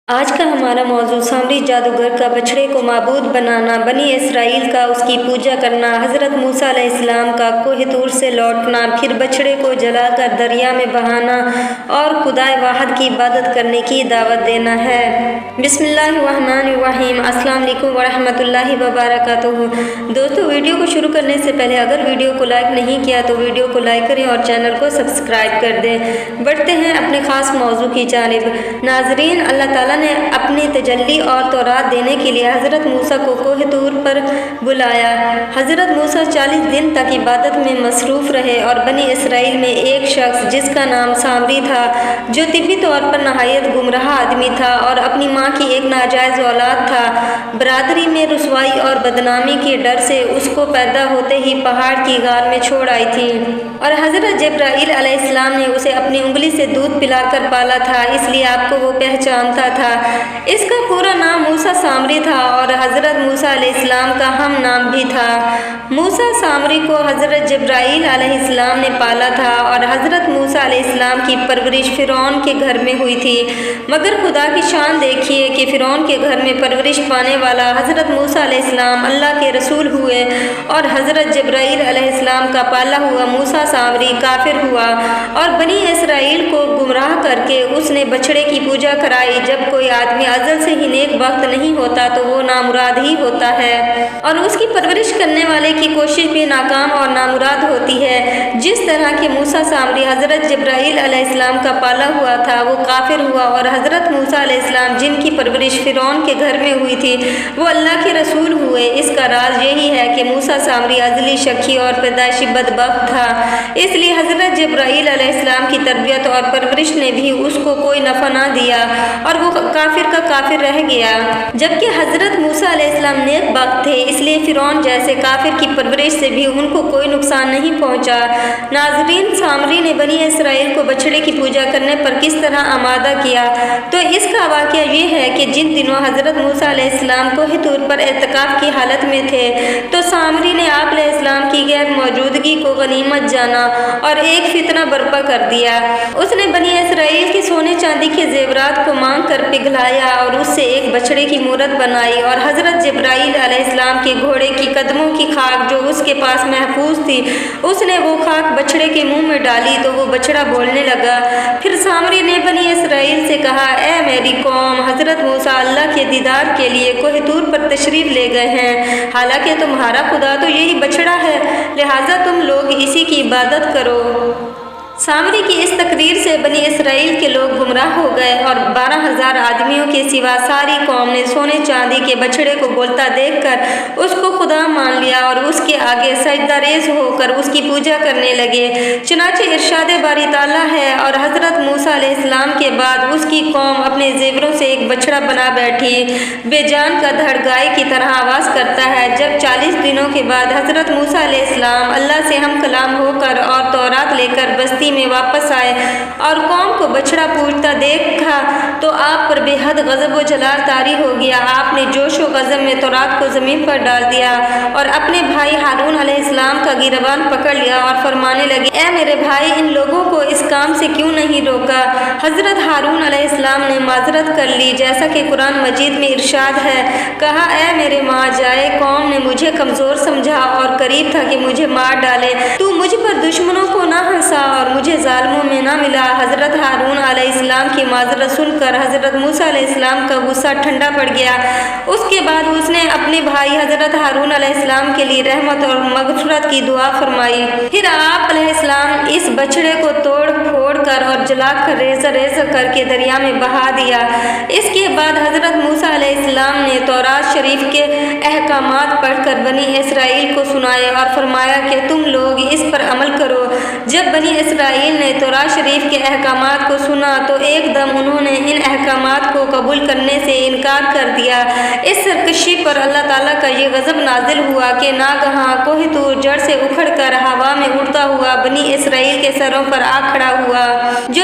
آج کا ہمارا موضوع سامری جادوگر کا بچھڑے کو معبود بنانا، بنی اسرائیل کا اس کی پوجا کرنا، حضرت موسیٰ علیہ السلام کا کوہ طور سے لوٹنا، پھر بچھڑے کو جلا کر دریا میں بہانا اور خدائے واحد کی عبادت کرنے کی دعوت دینا ہے۔ بسم اللہ الرحمن الرحیم۔ السلام علیکم ورحمۃ اللہ وبرکاتہ۔ دوستو، ویڈیو کو شروع کرنے سے پہلے اگر ویڈیو کو لائک نہیں کیا تو ویڈیو کو لائک کریں اور چینل کو سبسکرائب کر دیں۔ بڑھتے ہیں اپنے خاص موضوع کی جانب۔ ناظرین، اللہ تعالیٰ نے اپنی تجلی اور تورات دینے کے لیے حضرت موسیٰ کو کوہ طور پر بلایا۔ حضرت موسیٰ 40 دن تک عبادت میں مصروف رہے اور بنی اسرائیل میں ایک شخص جس کا نام سامری تھا، جو طبی طور پر نہایت گمراہ آدمی تھا اور اپنی ماں کی ایک ناجائز اولاد تھا، برادری میں رسوائی اور بدنامی کے ڈر سے اس کو پیدا ہوتے ہی پہاڑ کی غار میں چھوڑ آئی تھی، اور حضرت جبرائیل علیہ السلام نے اسے اپنی انگلی سے دودھ پلا کر پالا تھا، اس لیے آپ کو وہ پہچانتا تھا۔ اس کا پورا نام موسیٰ سامری تھا اور حضرت موسیٰ علیہ السلام کا ہم نام بھی تھا۔ موسیٰ سامری کو حضرت جبرائیل علیہ السلام نے پالا تھا اور حضرت موسیٰ علیہ السلام کی پرورش فرعون کے گھر میں ہوئی تھی، مگر خدا کی شان دیکھیے کہ فرعون کے گھر میں پرورش پانے والا حضرت موسیٰ علیہ السلام اللہ کے رسول ہوئے اور حضرت جبرائیل علیہ السلام کا پالا ہوا موسیٰ سامری کافر ہوا اور بنی اسرائیل کو گمراہ کر کے اس نے بچھڑے کی پوجا کرائی۔ جب کوئی آدمی ازل سے ہی نیک بخت نہیں ہوتا تو وہ نامراد ہی ہوتا ہے اور اس کی پرورش کرنے والے کی کوشش بھی ناکام اور نامراد ہوتی ہے۔ جس طرح کہ موسیٰ سامری حضرت جبرائیل علیہ السلام کا پالا ہوا تھا، وہ کافر ہوا، اور حضرت موسیٰ علیہ السلام جن کی پرورش فرعون کے گھر میں ہوئی تھی وہ اللہ کے رسول ہوئے۔ اس کا راز یہی ہے کہ موسیٰ سامری ازلی شکی اور پیدائشی بدبخت تھا، اس لیے حضرت جبرائیل علیہ السلام کی تربیت اور پرورش نے بھی اس کو کوئی نفع نہ دیا اور وہ کافر کا کافر رہ گیا، جبکہ حضرت موسیٰ علیہ السلام نیک بخت تھے، اس لیے فرعون جیسے کافر کی پرورش سے بھی ان کو کوئی نقصان نہیں پہنچا۔ ناظرین، سامری نے بنی اسرائیل کو بچھڑے کی پوجا کرنے پر کس طرح آمادہ کیا؟ تو اس کا واقعہ یہ ہے کہ جن دنوں حضرت موسیٰ علیہ السلام کوہ طور پر اعتکاف کی حالت میں تھے تو سامری نے آپ علیہ السلام کی غیر موجودگی کو غنیمت جانا اور ایک فتنہ برپا کر دیا۔ اس نے بنی اسرائیل کی سونے چاندی کے زیورات کو مانگ کر پگھلایا اور اس سے ایک بچھڑے کی مورت بنائی اور حضرت جبرائیل علیہ السلام کے گھوڑے کی قدموں کی خاک جو اس کے پاس محفوظ تھی، اس نے وہ خاک بچھڑے کے منہ میں ڈالی تو وہ بچڑا بولنے لگا۔ پھر سامری نے بنی اسرائیل سے کہا، اے میری قوم، حضرت موسیٰ اللہ کے دیدار کے لیے کوہ طور پر تشریف لے گئے ہیں، حالانکہ تمہارا خدا تو یہی بچڑا ہے، لہٰذا تم لوگ اسی کی عبادت کرو۔ سامری کی اس تقریر سے بنی اسرائیل کے لوگ گمراہ ہو گئے اور 12,000 آدمیوں کے سوا ساری قوم نے سونے چاندی کے بچھڑے کو بولتا دیکھ کر اس کو خدا مان لیا اور اس کے آگے سجدہ ریز ہو کر اس کی پوجا کرنے لگے۔ چنانچہ ارشاد باری تعالیٰ ہے، اور حضرت موسیٰ علیہ السلام کے بعد اس کی قوم اپنے زیوروں سے ایک بچڑا بنا بیٹھی، بے جان کا دھڑ گائے کی طرح آواز کرتا ہے۔ جب 40 دنوں کے بعد حضرت موسیٰ علیہ السلام اللہ سے ہم کلام ہو کر اور تورات لے کر بستی میں واپس آئے اور قوم کو بچڑا پوجتا دیکھا تو آپ پر بے حد غضب و جلال طاری ہو گیا۔ آپ نے جوش و غضب میں تورات کو زمین پر ڈال دیا اور اپنے بھائی ہارون علیہ السلام کا گریبان پکڑ لیا اور فرمانے لگے، اے میرے بھائی، ان لوگوں کو اس کام سے کیوں نہیں روکا؟ حضرت ہارون علیہ السلام نے معذرت کر لی، جیسا کہ قرآن مجید میں ارشاد ہے، کہا، اے میرے ماں جائے، قوم نے مجھے کمزور سمجھا اور قریب تھا کہ مجھے مار ڈالے، تو مجھ پر دشمنوں کو نہ ہنسا اور مجھے ظالموں میں نہ ملا۔ حضرت ہارون علیہ السلام کی معذرت سن کر حضرت موسیٰ علیہ السلام کا غصہ ٹھنڈا پڑ گیا۔ اس کے بعد اس نے اپنے بھائی حضرت ہارون علیہ السلام کے لیے رحمت اور مغفرت کی دعا فرمائی۔ پھر آپ علیہ السلام اس بچڑے کو توڑ پھوڑ کر اور جلا کر ریزہ ریزہ کر کے دریا میں بہا دیا۔ اس کے بعد حضرت موسیٰ علیہ السلام نے تورات شریف کے احکامات پڑھ کر بنی اسرائیل کو سنائے اور فرمایا کہ تم لوگ اس پر عمل کرو۔ جب بنی اسرائیل نے تورات شریف کے احکامات کو سنا تو ایک دم انہوں نے ان احکامات کو قبول کرنے سے انکار کر دیا۔ اس سرکشی پر اللہ تعالیٰ کا یہ غضب نازل ہوا کہ ناگہاں کوہ طور جڑ سے اکھڑ کر ہوا میں اڑتا ہوا بنی اسرائیل کے سروں پر آ کھڑا ہوا، جو